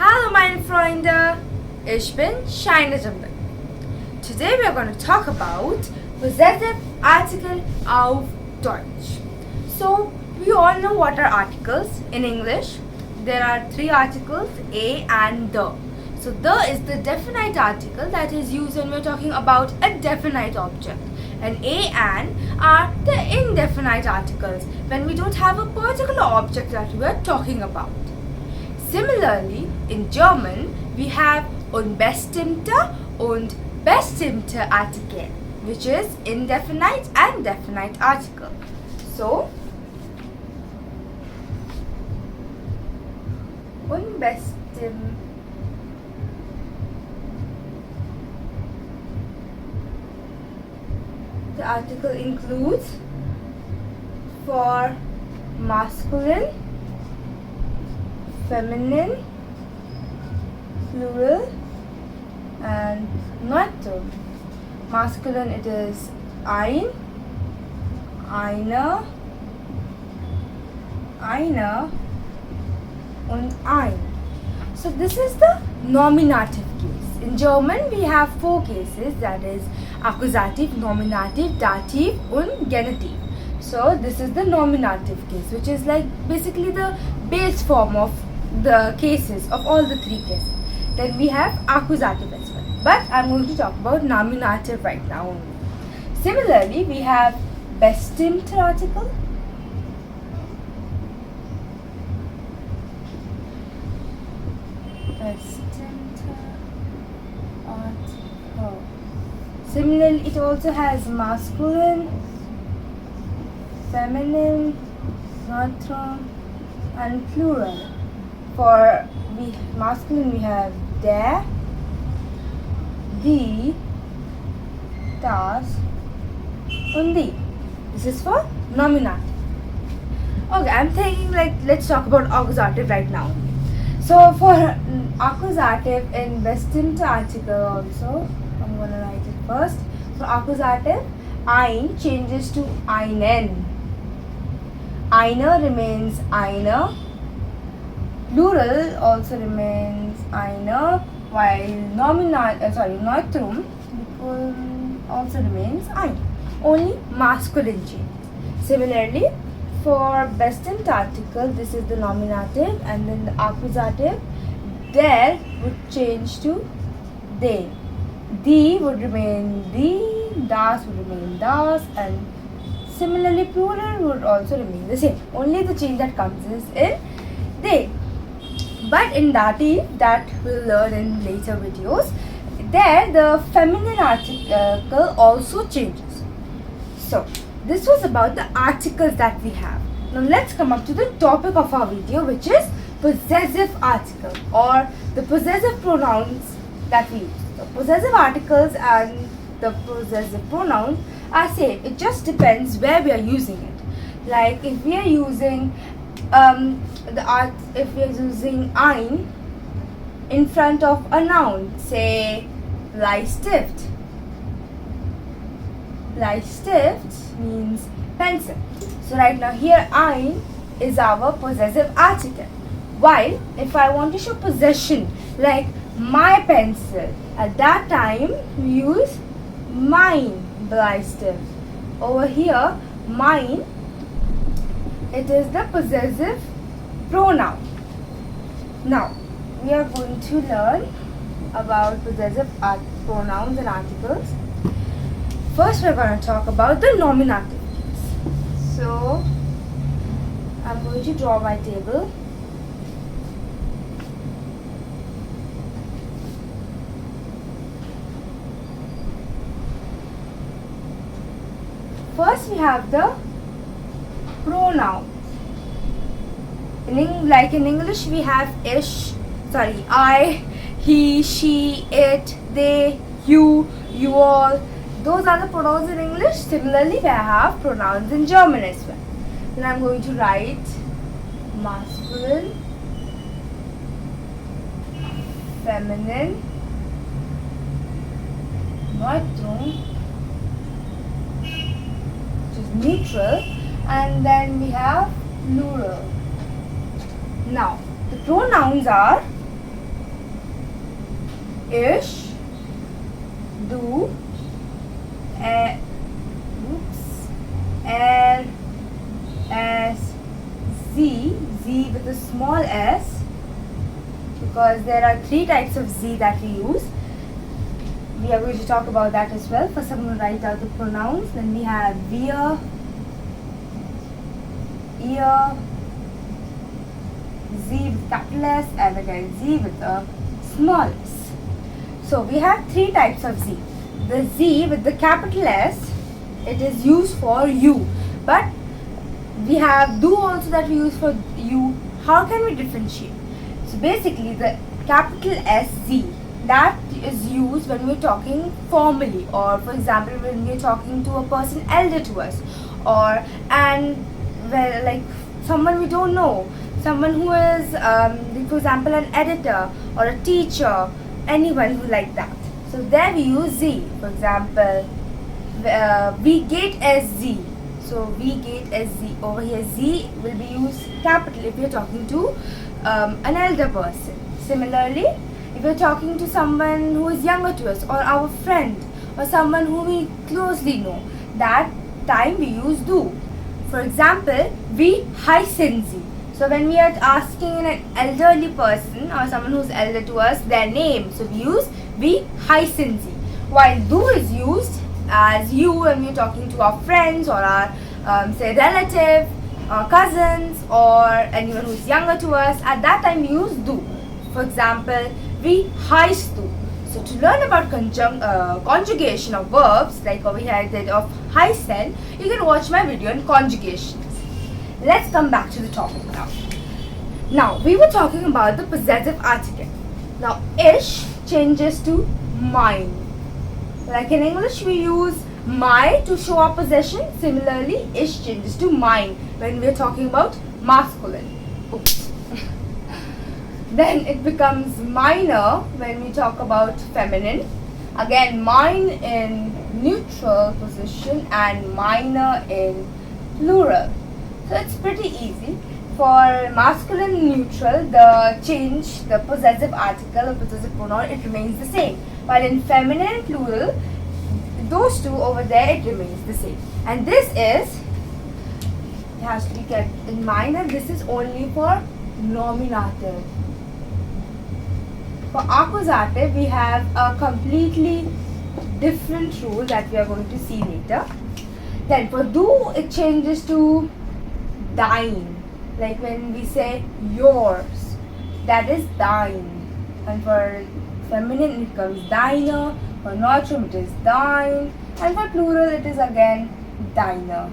Hallo meine Freunde, ich bin Shaina Jamdagni. Today we are going to talk about possessive article auf Deutsch. So we all know what are articles in English. There are three articles, a and the. So the is the definite article that is used when we are talking about a definite object. And a and are the indefinite articles when we don't have a particular object that we are talking about. Similarly, in German, we have unbestimmte und bestimmte Artikel, which is indefinite and definite article. So, unbestimmte article includes for masculine, feminine, plural and nominative. Masculine it is ein, eine, und ein. So this is the nominative case. In German we have four cases, that is akkusativ, nominativ, dativ und genitiv. So this is the nominative case, which is like basically the base form of the cases of all the three cases. Then we have accusative as well, but I'm going to talk about nominative right now only. Similarly, we have bestimmte article, Similarly, it also has masculine, feminine, neutral and plural. For masculine we have der, die, das und die. This is for nominative. Okay, I'm thinking like let's talk about accusative right now. So for accusative in bestimmte article also, I'm gonna write it first. So accusative, ein changes to einen. Eine remains eine. Plural also remains eine, while neutrum also remains ein. Only masculine changes. Similarly, for bestimmte article, this is the nominative, and then the accusative, der would change to de. Die would remain die, das would remain das, and similarly plural would also remain the same. Only the change that comes is in de. But in dative, that we'll learn in later videos, there the feminine article also changes. So this was about the articles that we have. Now let's come up to the topic of our video, which is possessive article or the possessive pronouns that we use. The possessive articles and the possessive pronouns are same. It just depends where we are using it. Like if we are using if we are using ein in front of a noun, say Bleistift. Bleistift means pencil. So right now here ein is our possessive article. While if I want to show possession, like my pencil, at that time we use mein Bleistift. Over here, mein, it is the possessive pronoun. Now, we are going to learn about possessive pronouns and articles. First, we are going to talk about the nominative case. So, I'm going to draw my table. First, we have the pronouns. Like in English, we have I, he, she, it, they, you, you all. Those are the pronouns in English. Similarly, we have pronouns in German as well. Then I'm going to write masculine, feminine, neutrum, which is neutral, and then we have plural. Now, the pronouns are ish, do, L, S, Z, Z with a small s, because there are 3 types of Z that we use. We are going to talk about that as well. First I'm going to write out the pronouns. Then we have veer, ear, Z with capital S, and again Z with a small s. So we have 3 types of Z. The Z with the capital S, it is used for you, but we have do also that we use for you. How can we differentiate? So basically the capital SZ, that is used when we're talking formally, or for example when we're talking to a person elder to us, or like someone we don't know, someone who is for example an editor or a teacher, anyone who like that. So there we use Z. For example, we get SZ. So we get SZ. Over here Z will be used capital if we are talking to an elder person. Similarly, if we are talking to someone who is younger to us, or our friend, or someone who we closely know, that time we use do. For example, we hyphen Z. So when we are asking an elderly person or someone who's elder to us their name, so we use we hyphen Z. While do is used as you when we're talking to our friends or our say relative, or cousins, or anyone who's younger to us, at that time we use do. For example, we heist do. So to learn about conjugation of verbs, like over here I did of hyphen, you can watch my video on conjugations. Let's come back to the topic now. Now we were talking about the possessive article. Now ish changes to mine. Like in English we use my to show our possession. Similarly, ish changes to mine when we are talking about masculine. Oops. Then it becomes minor when we talk about feminine. Again, mine in neutral position and minor in plural. So it's pretty easy. For masculine neutral, the possessive article or possessive pronoun, it remains the same. While in feminine plural, those two over there, it remains the same. And this is, it has to be kept in mind, and this is only for nominative. For accusative, we have a completely different rule that we are going to see later. Then for do, it changes to thine. Like when we say yours, that is thine. And for feminine, it becomes thiner. For neutral, it is thine. And for plural, it is again thiner.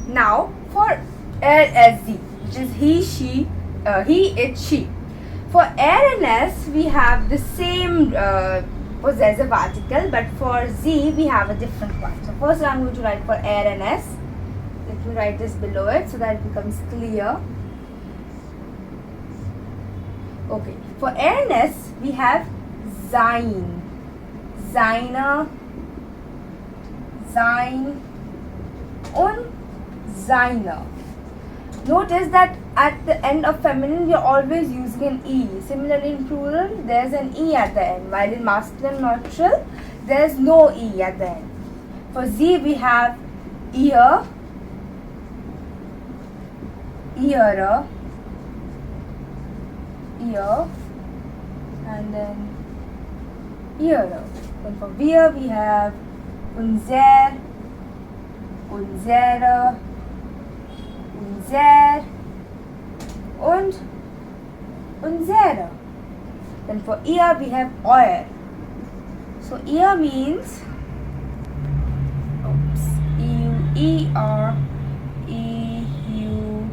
Now for LSZ, which is he, she, he, it, she. For air and s, we have the same possessive article, but for z, we have a different one. So first I'm going to write for air and s. Let me write this below it so that it becomes clear. Okay, for air and s, we have sein, seiner, sein und seiner. Notice that at the end of feminine, we are always using an E. Similarly, in plural, there's an E at the end. While in masculine neutral, there's no E at the end. For Z, we have ear, earer, ear, and then earer. And for wir, we have unser, unsere, unser und unsere. Then for ear we have euer. So ear means E-U-E-R, E-U-E-R-E,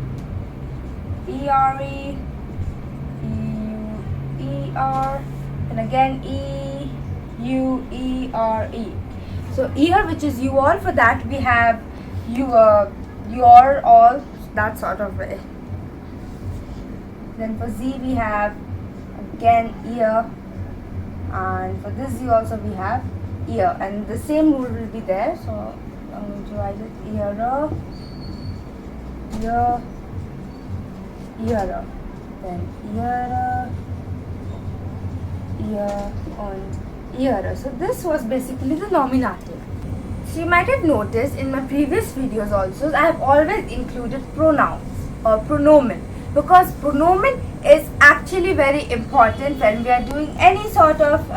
E-U-E-R, and again E-U-E-R-E. So ear, which is you all, for that we have your all, that sort of way. Then for Z we have again ear, and for this Z also we have ear, and the same rule will be there. So I'm going to write it earer, ear, earer, then earer, ear, on, ear. So this was basically the nominative. So you might have noticed in my previous videos also, I have always included pronouns or pronomen, because pronomen is actually very important when we are doing any sort of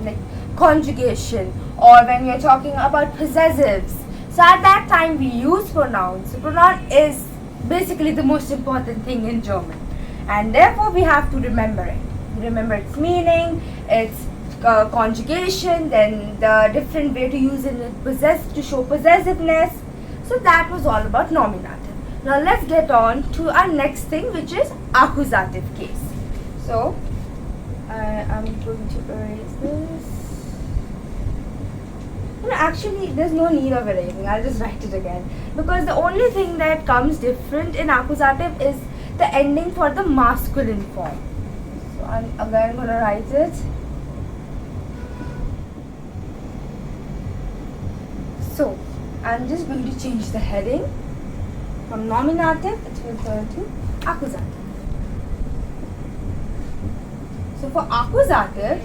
like conjugation, or when we are talking about possessives. So at that time we use pronouns. So pronoun is basically the most important thing in German, and therefore we have to remember it. Remember its meaning, its conjugation, then the different way to use it to show possessiveness. So that was all about nominative. Now let's get on to our next thing, which is accusative case. So I'm going to erase this. No, actually there's no need of erasing. I'll just write it again, because the only thing that comes different in accusative is the ending for the masculine form. So I'm again going to write it. So I'm just going to change the heading from nominative, it will turn to accusative. So for accusative,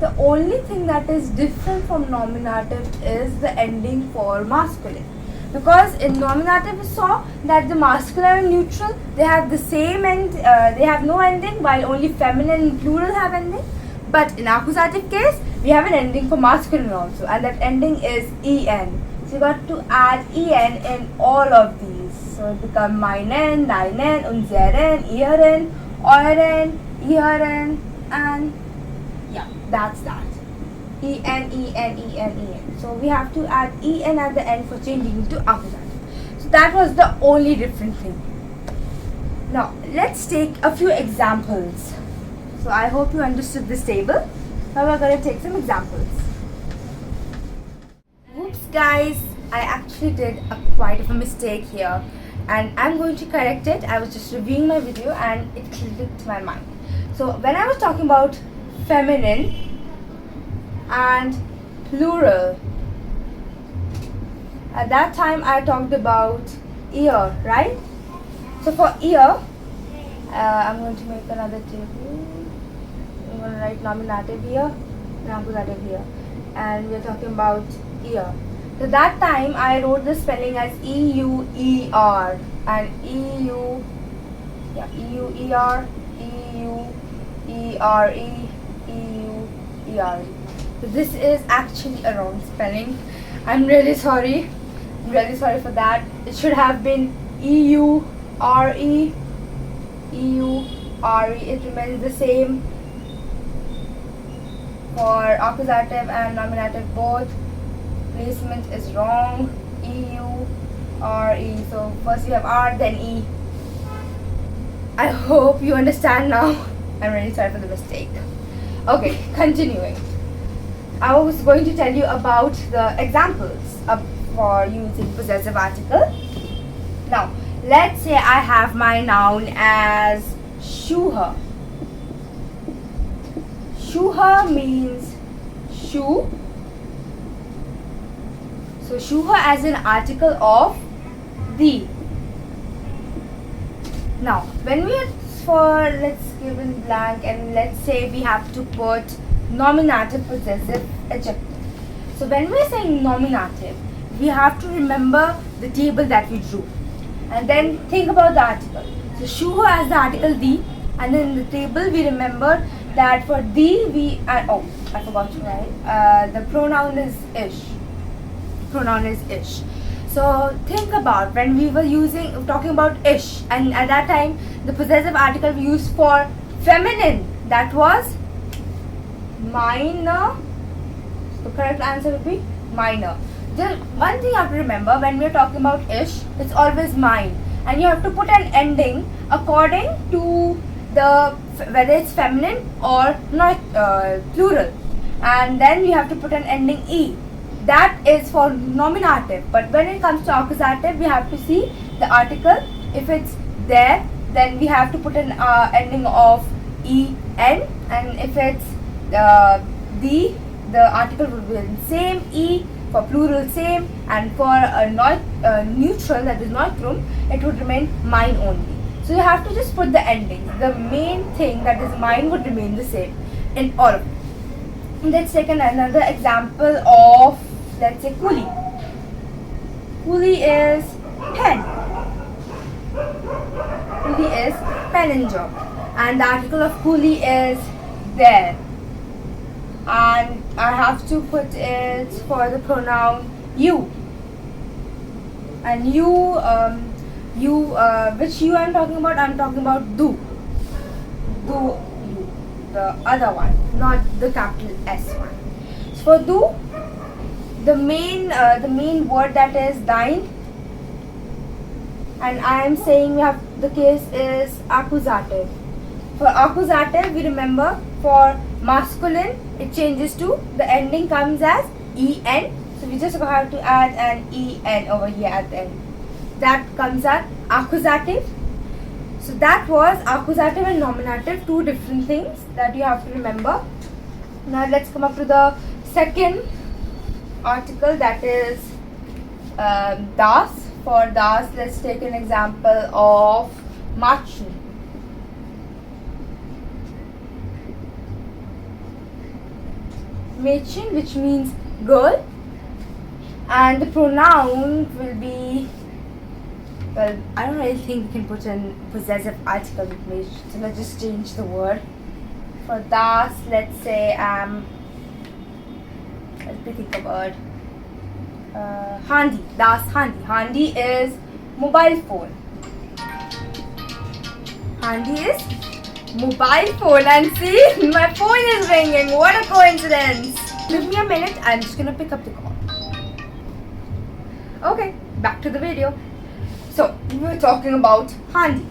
the only thing that is different from nominative is the ending for masculine. Because in nominative we saw that the masculine and neutral, they have the same end, they have no ending, while only feminine and plural have ending. But in accusative case, we have an ending for masculine also, and that ending is en. So you got to add en in all of these. So it becomes meinen, deinen, unseren, ihren, euren, ihren, and yeah, that's that. En. So we have to add en at the end for changing into accusative. So that was the only different thing. Now let's take a few examples. So I hope you understood this table. Now we're going to take some examples. Whoops guys, I actually did quite of a mistake here, and I'm going to correct it. I was just reviewing my video and it clicked to my mind. So when I was talking about feminine and plural, at that time I talked about ear, right? So for ear, I'm going to make another table. I'm going to write nominative here and accusative here, and we're talking about ear. So that time I wrote the spelling as E-U-E-R and E-U, yeah, E-U-E-R, E-U-E-R-E, E-U-E-R-E. So this is actually a wrong spelling. I'm really sorry. I'm really sorry for that. It should have been E-U-R-E, E-U-R-E. It remains the same for accusative and nominative both. Placement is wrong. E-U-R-E. So first you have R, then E. I hope you understand now. I'm really sorry for the mistake. Okay, continuing. I was going to tell you about the examples for using possessive article. Now, let's say I have my noun as schuhe. Schuhe means shoe. So schuhe as an article of the. Now, when we are for, let's give in blank, and let's say we have to put nominative possessive adjective. So when we are saying nominative, we have to remember the table that we drew, and then think about the article. So schuhe as the article the, and then in the table we remember that for the we oh, I forgot to write, the pronoun is ish. Pronoun is ish. So think about when we were talking about ish, and at that time the possessive article we used for feminine, that was meine. The correct answer would be meine. Just one thing you have to remember, when we are talking about ish, it's always mine, and you have to put an ending according to the whether it's feminine or not, plural, and then you have to put an ending e. That is for nominative. But when it comes to accusative, we have to see the article. If it's there, then we have to put an ending of en, and if it's the article would be the same, e. For plural same, and for a not neutral, that is neutrum, it would remain mine only. So you have to just put the ending. The main thing, that is mine, would remain the same in all of it. Let's take another example of, let's say, coolie. Coolie is pen. Coolie is pen and job. And the article of coolie is there. And I have to put it for the pronoun you. And which you I'm talking about? I'm talking about do. Do you. The other one, not the capital S one. So for do, the main word that is thine, and I am saying we have the case is accusative. For accusative, we remember for masculine it changes to the ending comes as en. So we just have to add an en over here at the end. That comes as accusative. So that was accusative and nominative, two different things that you have to remember. Now let's come up to the second article, that is das. For das, let's take an example of Mädchen. Mädchen, which means girl, and the pronoun will be, well, I don't really think we can put an possessive article with Mädchen, so let's just change the word. For das, let's say let me think about Handy. Das Handy. Handy is mobile phone. Handy is mobile phone, and see, my phone is ringing. What a coincidence. Give me a minute, I'm just gonna pick up the call. Okay, back to the video. So we were talking about handy.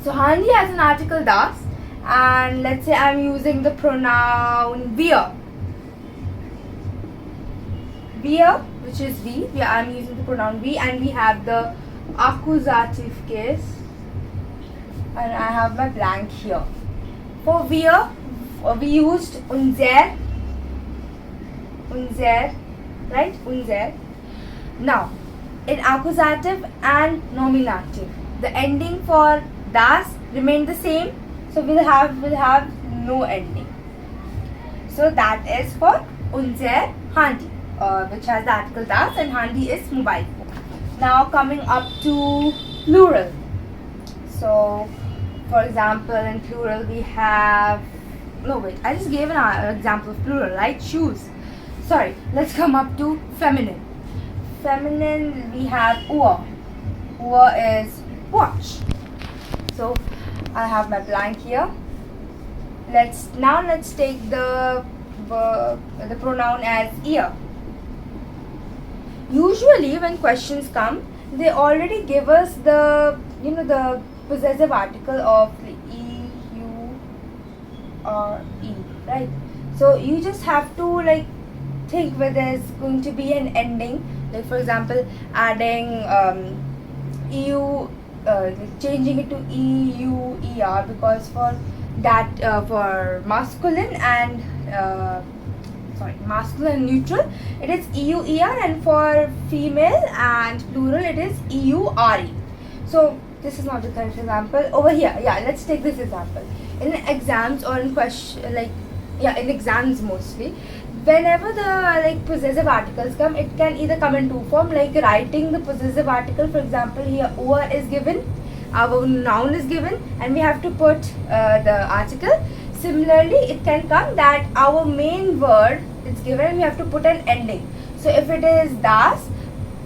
So handy has an article das, and let's say I'm using the pronoun wir. Wir, which is we. I'm using the pronoun we, and we have the accusative case, and I have my blank here. For wir, we used unser, right? Unser. Now, in accusative and nominative, the ending for das remain the same, so we'll have no ending. So that is for unser handy, which has the article das, and handy is mobile phone. Now coming up to plural. So for example, in plural we have, no wait, I just gave an example of plural, right? Shoes. Sorry, let's come up to feminine. Feminine, we have Uhr. Uhr is watch. So I have my blank here. Let's take the pronoun as ear. Usually when questions come, they already give us the the possessive article of the e, u, or e, right? So you just have to think whether there's going to be an ending. Like for example, adding eu, changing it to e, u, er, because for that for masculine and neutral it is eu, er, and for female and plural it is eu, re. So this is not the correct example. Over here, yeah, let's take this example. In exams or in in exams mostly, whenever the possessive articles come, it can either come in two form, like writing the possessive article. For example, here Uhr is given, our noun is given, and we have to put the article. Similarly, it can come that our main word is given and we have to put an ending. So if it is das,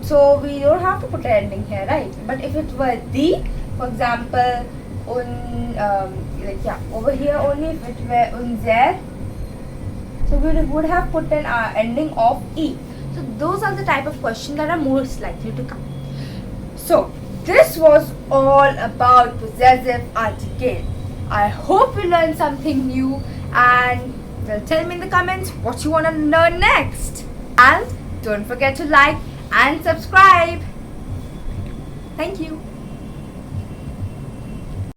so we don't have to put an ending here, right? But if it were the, for example, over here only, if it were unser, so we would have put an ending of e. So those are the type of questions that are most likely to come. So this was all about possessive article. I hope you learned something new, and tell me in the comments what you want to learn next. And don't forget to like and subscribe. Thank you.